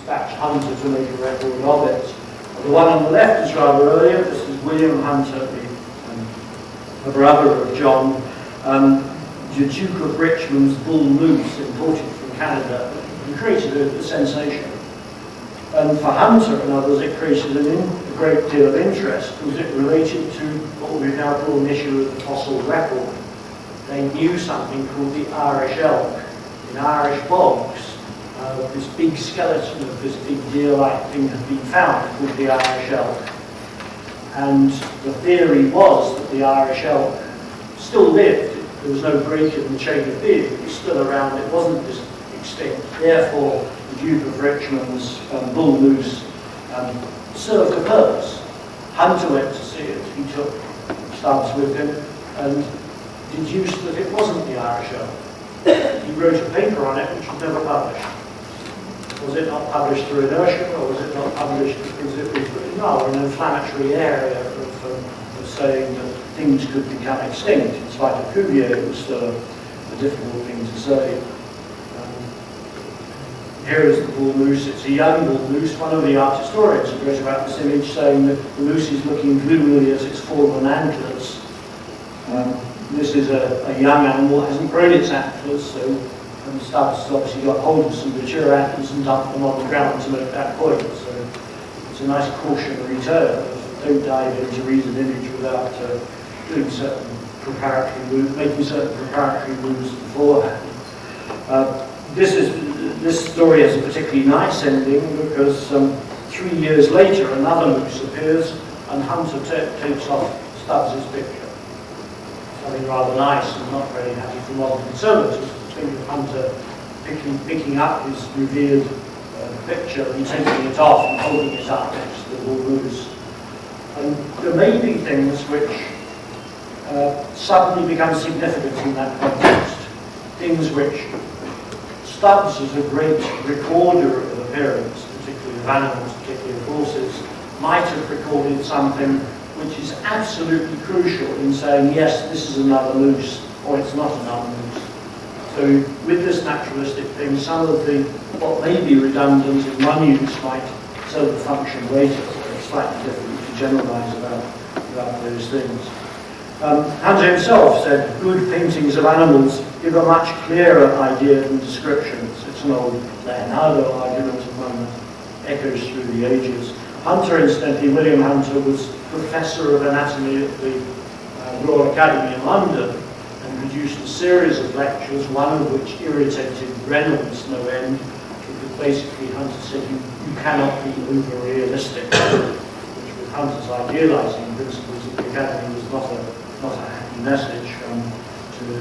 dispatched Hunter to make a record of it. The one on the left is rather earlier. This is William Hunter, the brother of John, the Duke of Richmond's bull moose, imported from Canada, and created a sensation. And for Hunter and others, it created a great deal of interest because it related to what we now call an issue of the fossil record. They knew something called the Irish elk. In Irish bogs, this big skeleton of this big deer-like thing had been found called the Irish elk. And the theory was that the Irish elk still lived. There was no break in the chain of being. It was still around. It wasn't just extinct. Therefore, the Duke of Richmond's bull moose served a purpose. Hunter went to see it. He took Stubbs with him and deduced that it wasn't the Irish elk. He wrote a paper on it which was never published. Was it not published through inertia, or was it not published because it was an inflammatory area of saying that things could become extinct? In spite of Cuvier, it was still a difficult thing to say. Here is the bull moose. It's a young bull moose. One of the art historians wrote about this image saying that the moose is looking gloomily at its fallen antlers. This is a young animal, hasn't grown its antlers, so Stubbs has obviously got hold of some mature antlers and dumped them on the ground to make that point. So it's a nice cautionary tale. Don't dive in to read an image without doing certain preparatory moves, making certain preparatory moves beforehand. This story has a particularly nice ending because 3 years later another moose appears and Hunter takes off Stubbs' picture. Something rather nice and not very happy for modern conservatives to think of Hunter picking up his revered picture and taking it off and holding it up next to the bull moose. And there may be things which suddenly become significant in that context. Things which Stubbs, as a great recorder of appearance, particularly of animals, particularly of horses, might have recorded something which is absolutely crucial in saying, yes, this is another moose, or it's not another moose. So with this naturalistic thing, some of the, what may be redundant in one use might serve the function later, so it's slightly difficult to generalise about those things. Hunter himself said, good paintings of animals give a much clearer idea than descriptions. It's an old Leonardo argument of one that echoes through the ages. Hunter, incidentally, William Hunter, was professor of anatomy at the Royal Academy in London and produced a series of lectures, one of which irritated Reynolds no end, because basically Hunter said you cannot be over-realistic, which with Hunter's idealising principles of the Academy was not a happy message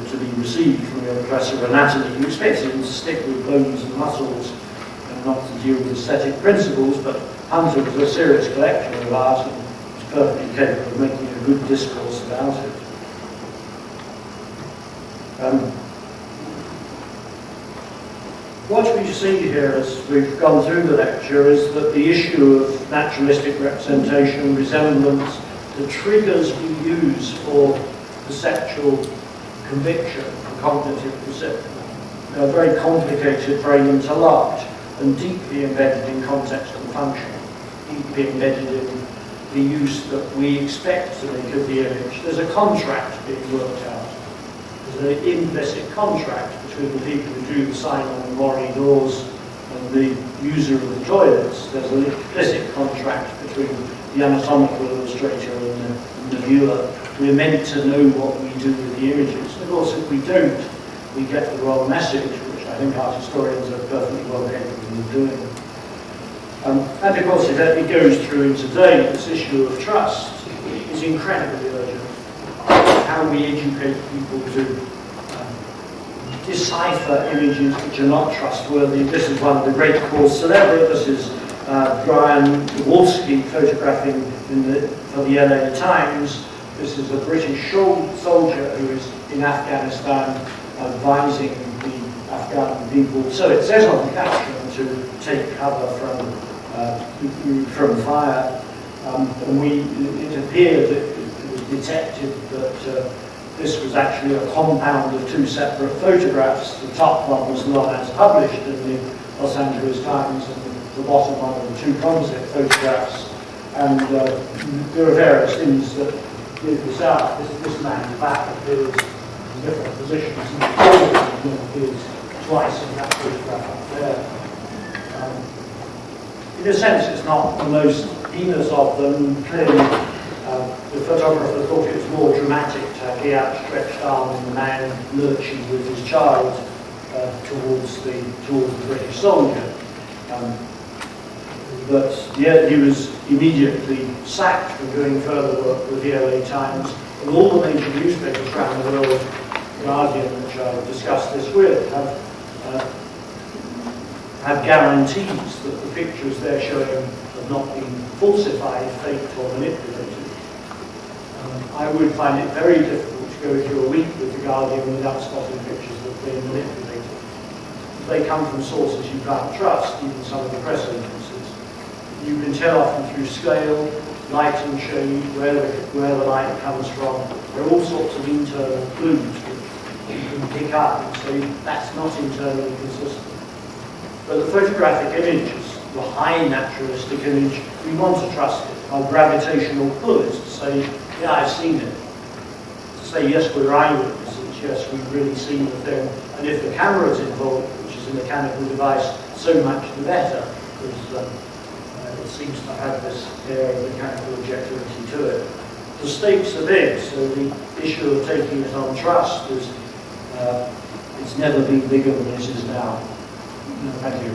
to be received from your professor of anatomy. You expect him to stick with bones and muscles and not to deal with aesthetic principles, but Hunter was a serious collector of art and was perfectly capable of making a good discourse about it. What we see here as we've gone through the lecture is that the issue of naturalistic representation, resemblance, the triggers we use for perceptual conviction and cognitive perception, are very complicated, very interlocked, and deeply embedded in context and function, deeply embedded in the use that we expect to make of the image. There's a contract being worked out. There's an implicit contract between the people who do the Simon Mori doors and the user of the toilets. There's an implicit contract between the anatomical illustrator and the viewer. We're meant to know what we do with the images. And of course, if we don't, we get the wrong message, which I think art historians are perfectly well capable of doing. And of course, it goes through in today. This issue of trust is incredibly urgent. How we educate people to decipher images which are not trustworthy. This is one of the great cause célèbre. This is Brian Wolski photographing for the LA Times. This is a British soldier who is in Afghanistan advising the Afghan people. So it says on the caption to take cover from fire. And it appeared, it was detected that this was actually a compound of two separate photographs. The top one was not as published in the Los Angeles Times, and the bottom one of the two composite photographs. And there are various things that give this out. This man's back appears in different positions, and the forward appears twice in that photograph up there. In a sense, it's not the most heinous of them. Clearly, the photographer thought it was more dramatic to have the outstretched arm and the man lurching with his child towards the British soldier. But yet he was immediately sacked for doing further work with the LA Times, and all the major newspapers around the world, Guardian, which I discussed this with, have guarantees that the pictures they're showing have not been falsified, faked, or manipulated. I would find it very difficult to go through a week with the Guardian without spotting pictures that have been manipulated. They come from sources you can't trust, even some of the press agencies. You can tell often through scale, light and shade, where the light comes from. There are all sorts of internal clues which you can pick up and say that's not internally consistent. But the photographic image is the high naturalistic image. We want to trust it. Our gravitational pull is to say, yeah, I've seen it. To say, yes, we're eyewitnesses, yes, we've really seen the thing. And if the camera is involved, which is a mechanical device, so much the better, because it seems to have this air of mechanical objectivity to it. The stakes are big, so the issue of taking it on trust is it's never been bigger than it is now. Thank you.